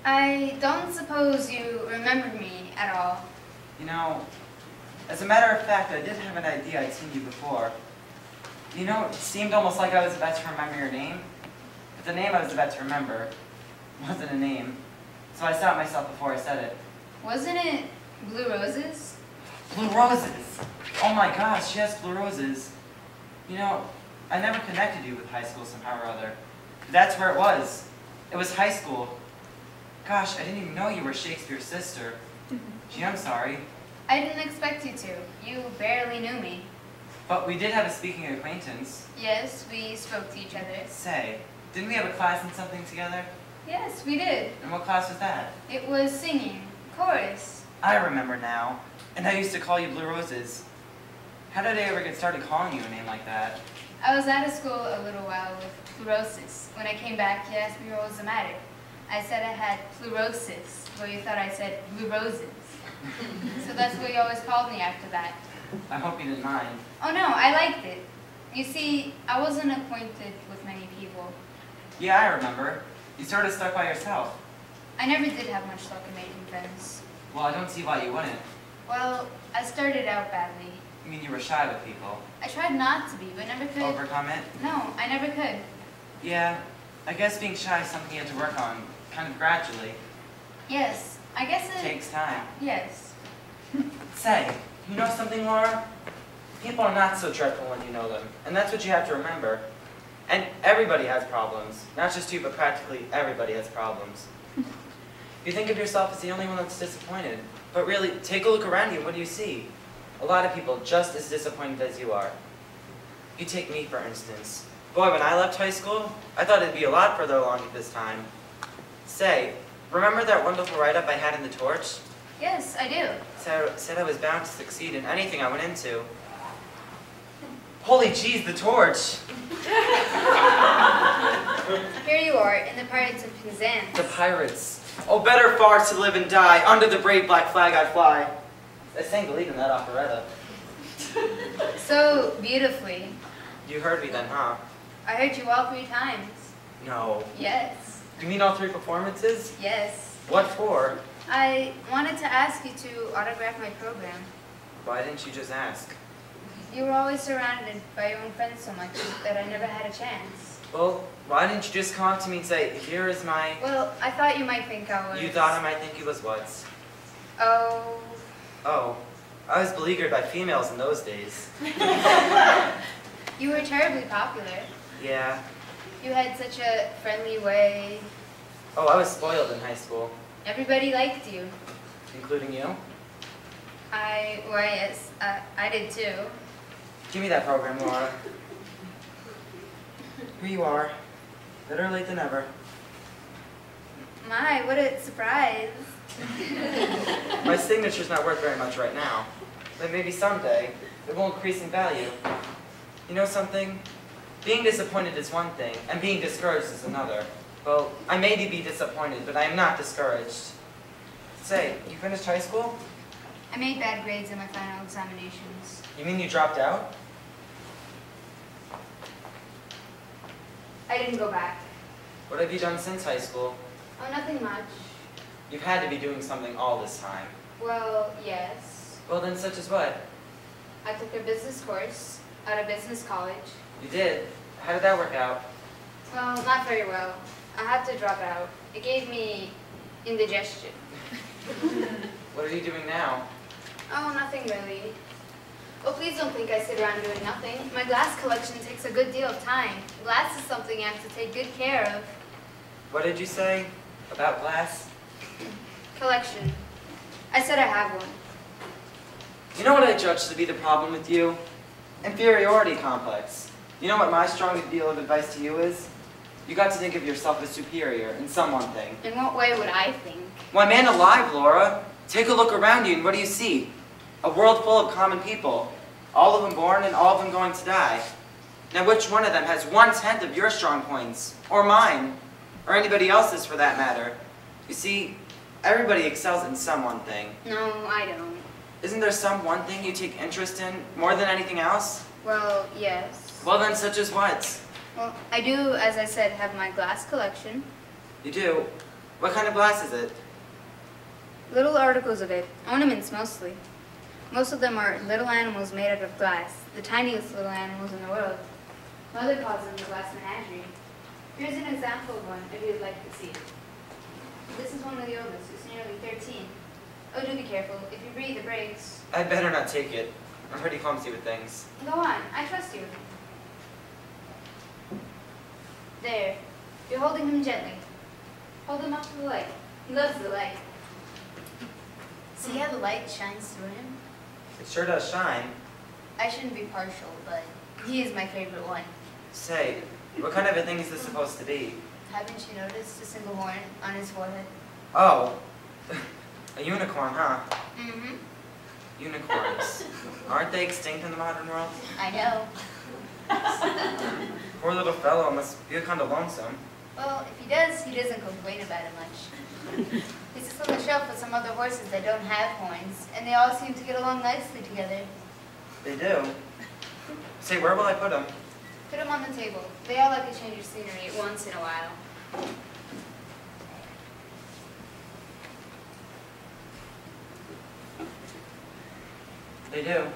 I don't suppose you remember me at all. You know, as a matter of fact, I did have an idea I'd seen you before. You know, it seemed almost like I was about to remember your name, but the name I was about to remember wasn't a name, so I stopped myself before I said it. Wasn't it Blue Roses? Blue Roses! Oh my gosh, yes, Blue Roses. You know, I never connected you with high school somehow or other. That's where it was. It was high school. Gosh, I didn't even know you were Shakespeare's sister. Gee, I'm sorry. I didn't expect you to. You barely knew me. But we did have a speaking acquaintance. Yes, we spoke to each other. Say, didn't we have a class in something together? Yes, we did. And what class was that? It was singing. Chorus. I remember now. And I used to call you Blue Roses. How did I ever get started calling you a name like that? I was out of school a little while with pleurosis. When I came back, he asked me what was the matter. I said I had pleurosis. Well, you thought I said Blue Roses. So that's what you always called me after that. I hope you didn't mind. Oh no, I liked it. You see, I wasn't acquainted with many people. Yeah, I remember. You sort of stuck by yourself. I never did have much luck in making friends. Well, I don't see why you wouldn't. Well, I started out badly. You mean you were shy with people? I tried not to be, but never could. Overcome it? No, I never could. Yeah, I guess being shy is something you have to work on, kind of gradually. Yes, I guess it Takes time. Yes. Say, you know something, Laura? People are not so dreadful when you know them, and that's what you have to remember. And everybody has problems. Not just you, but practically everybody has problems. You think of yourself as the only one that's disappointed, but really, take a look around you, what do you see? A lot of people just as disappointed as you are. You take me, for instance. Boy, when I left high school, I thought it'd be a lot further along at this time. Say, remember that wonderful write-up I had in the Torch? Yes, I do. Said I was bound to succeed in anything I went into. Holy jeez, the Torch! Here you are, in the Pirates of Penzance. The pirates. Oh, better far to live and die, under the brave black flag I fly. I sang the lead in that operetta. So beautifully. You heard me then, huh? I heard you all 3 times. No. Yes. You mean all 3 performances? Yes. What for? I wanted to ask you to autograph my program. Why didn't you just ask? You were always surrounded by your own friends so much that I never had a chance. Well, why didn't you just come up to me and say, here is my... Well, I thought you might think I was... You thought I might think you was what? Oh... Oh, I was beleaguered by females in those days. You were terribly popular. Yeah. You had such a friendly way. Oh, I was spoiled in high school. Everybody liked you. Including you? Why, yes, I did too. Give me that program, Laura. Here you are. Better late than ever. My, what a surprise. My signature's not worth very much right now, but maybe someday it will increase in value. You know something? Being disappointed is one thing, and being discouraged is another. Well, I may be disappointed, but I am not discouraged. Say, you finished high school? I made bad grades in my final examinations. You mean you dropped out? I didn't go back. What have you done since high school? Oh, nothing much. You've had to be doing something all this time. Well, yes. Well then, such as what? I took a business course at a business college. You did? How did that work out? Well, not very well. I had to drop out. It gave me indigestion. What are you doing now? Oh, nothing really. Oh, please don't think I sit around doing nothing. My glass collection takes a good deal of time. Glass is something I have to take good care of. What did you say? About glass? Collection. I said I have one. You know what I judge to be the problem with you? Inferiority complex. You know what my strongest deal of advice to you is? You got to think of yourself as superior in some one thing. In what way would I think? Why, man alive, Laura. Take a look around you and what do you see? A world full of common people. All of them born and all of them going to die. Now which one of them has 1/10 of your strong points? Or mine? Or anybody else's for that matter? You see, everybody excels in some one thing. No, I don't. Isn't there some one thing you take interest in more than anything else? Well, yes. Well then, such as what? Well, I do, as I said, have my glass collection. You do? What kind of glass is it? Little articles of it, ornaments mostly. Most of them are little animals made out of glass, the tiniest little animals in the world. Mother calls them the Glass Menagerie. Here's an example of one, if you'd like to see it. This is one of the oldest. It's nearly 13. Oh, do be careful. If you breathe, it breaks. I'd better not take it. I'm pretty clumsy with things. Go on. I trust you. There. You're holding him gently. Hold him up to the light. He loves the light. See how the light shines through him? It sure does shine. I shouldn't be partial, but he is my favorite one. Say, what kind of a thing is this supposed to be? Haven't you noticed a single horn on his forehead? Oh, a unicorn, huh? Mm-hmm. Unicorns. Aren't they extinct in the modern world? I know. Poor little fellow must be kind of lonesome. Well, if he doesn't complain about it much. He sits on the shelf with some other horses that don't have horns, and they all seem to get along nicely together. They do. Say, where will I put them? Put them on the table. They all like a change of scenery once in a while. They do.